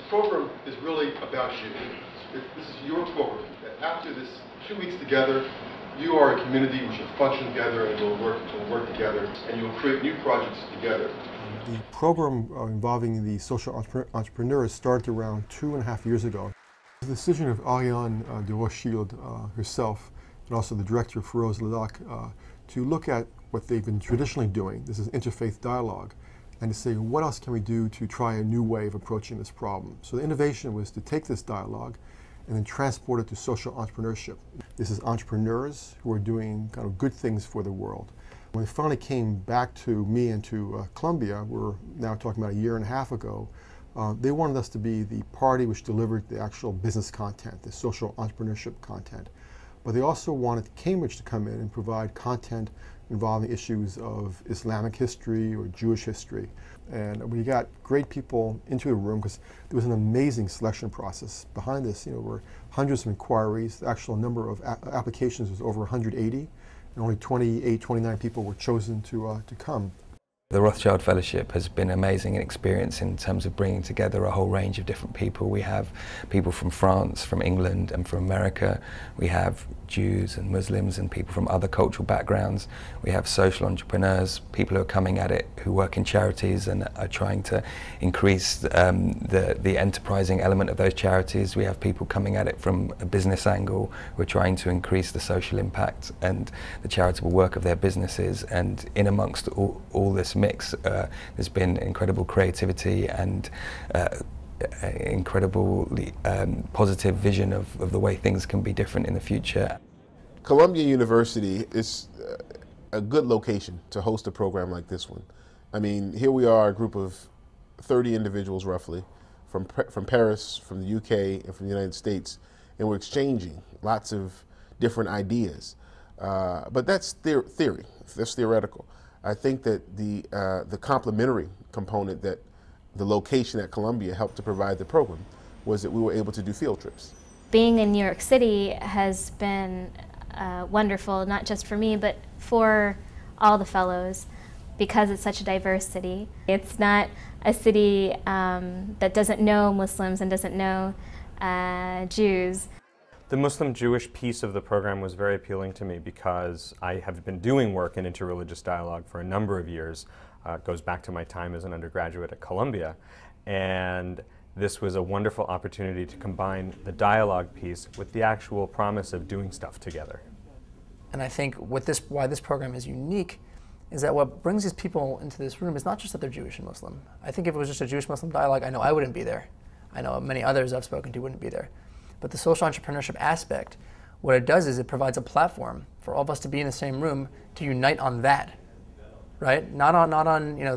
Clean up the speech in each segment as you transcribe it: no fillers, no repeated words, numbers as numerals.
program is really about you. This is your program. After this 2 weeks together, you are a community which will function together and will work together, and you'll create new projects together. The program involving the social entrepreneurs started around 2.5 years ago. The decision of Ariane de Rothschild herself, and also the director Feroz Ladak, to look at what they've been traditionally doing, this is interfaith dialogue, and to say, what else can we do to try a new way of approaching this problem? So the innovation was to take this dialogue and then transport it to social entrepreneurship. This is entrepreneurs who are doing kind of good things for the world. When they finally came back to me and to Columbia, we're now talking about 1.5 years ago, they wanted us to be the party which delivered the actual business content, the social entrepreneurship content. But they also wanted Cambridge to come in and provide content involving issues of Islamic history or Jewish history. And we got great people into the room because there was an amazing selection process behind this. You know, there were hundreds of inquiries. The actual number of applications was over 180, and only 28, 29 people were chosen to come. The Rothschild Fellowship has been an amazing experience in terms of bringing together a whole range of different people. We have people from France, from England and from America. We have Jews and Muslims and people from other cultural backgrounds. We have social entrepreneurs, people who are coming at it who work in charities and are trying to increase the enterprising element of those charities. We have people coming at it from a business angle who are trying to increase the social impact and the charitable work of their businesses. And in amongst all this mix, there's been incredible creativity and incredibly positive vision of the way things can be different in the future. Columbia University is a good location to host a program like this one. I mean, here we are, a group of 30 individuals roughly from Paris, from the UK, and from the United States, and we're exchanging lots of different ideas. But that's theory, that's theoretical. I think that the complementary component that the location at Columbia helped to provide the program was that we were able to do field trips. Being in New York City has been wonderful, not just for me, but for all the fellows, because it's such a diverse city. It's not a city that doesn't know Muslims and doesn't know Jews. The Muslim-Jewish piece of the program was very appealing to me because I have been doing work in interreligious dialogue for a number of years. It goes back to my time as an undergraduate at Columbia. And this was a wonderful opportunity to combine the dialogue piece with the actual promise of doing stuff together. And I think why this program is unique is that what brings these people into this room is not just that they're Jewish and Muslim. I think if it was just a Jewish-Muslim dialogue, I know I wouldn't be there. I know many others I've spoken to wouldn't be there. But the social entrepreneurship aspect, what it does is it provides a platform for all of us to be in the same room to unite on that, right? Not on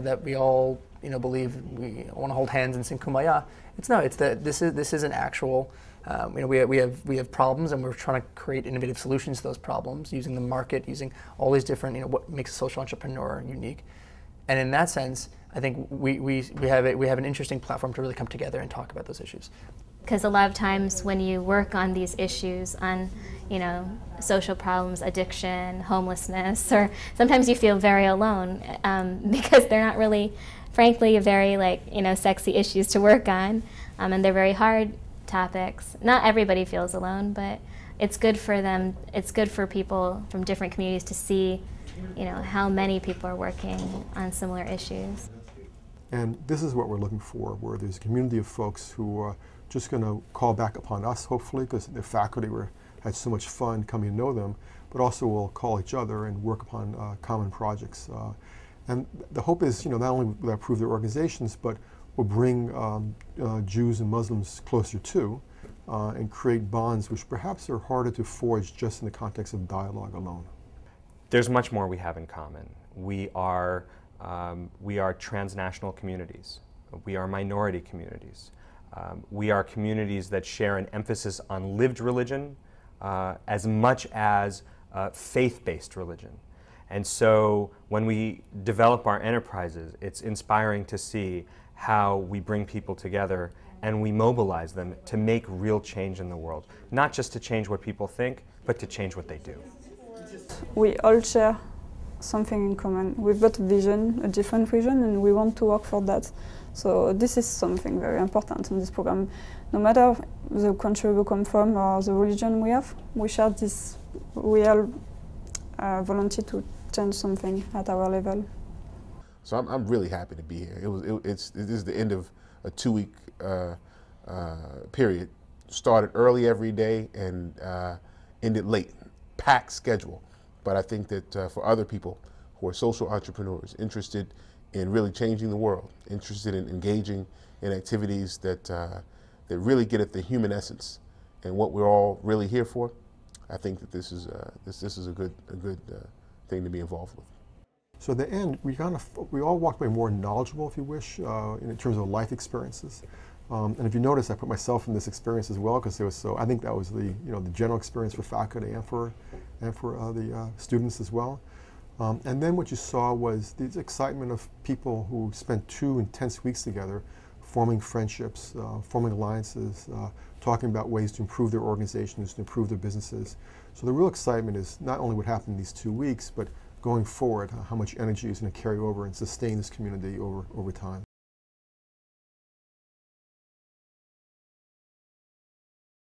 that we all believe we want to hold hands and sing Kumbaya. It's that this is an actual we have problems and we're trying to create innovative solutions to those problems using the market, using all these different what makes a social entrepreneur unique. And in that sense, I think we have an interesting platform to really come together and talk about those issues. Because a lot of times when you work on these issues, on social problems, addiction, homelessness, or sometimes you feel very alone because they're not really, frankly, very sexy issues to work on, and they're very hard topics. Not everybody feels alone, but it's good for them. It's good for people from different communities to see, how many people are working on similar issues. And this is what we're looking for, where there's a community of folks who are just going to call back upon us, hopefully, because the faculty had so much fun coming to know them, but also will call each other and work upon common projects. And the hope is, not only will that improve their organizations, but will bring Jews and Muslims closer to and create bonds which perhaps are harder to forge just in the context of dialogue alone. There's much more we have in common. We are transnational communities. We are minority communities. We are communities that share an emphasis on lived religion as much as faith-based religion. And so when we develop our enterprises, it's inspiring to see how we bring people together and we mobilize them to make real change in the world. Not just to change what people think, but to change what they do. We all share something in common. We've got a vision, a different vision, and we want to work for that. So this is something very important in this program. No matter the country we come from or the religion we have, we share this real volunteer to change something at our level. So I'm really happy to be here. It is the end of a 2-week period. Started early every day and ended late. Packed schedule. But I think that for other people who are social entrepreneurs, interested in really changing the world, interested in engaging in activities that that really get at the human essence and what we're all really here for, I think that this is a good thing to be involved with. So at the end, we all walked away more knowledgeable, if you wish, in terms of life experiences. And if you notice, I put myself in this experience as well because it was so. I think that was the the general experience for faculty and for the students as well. And then what you saw was the excitement of people who spent 2 intense weeks together, forming friendships, forming alliances, talking about ways to improve their organizations, to improve their businesses. So the real excitement is not only what happened in these 2 weeks, but going forward, how much energy is going to carry over and sustain this community over time.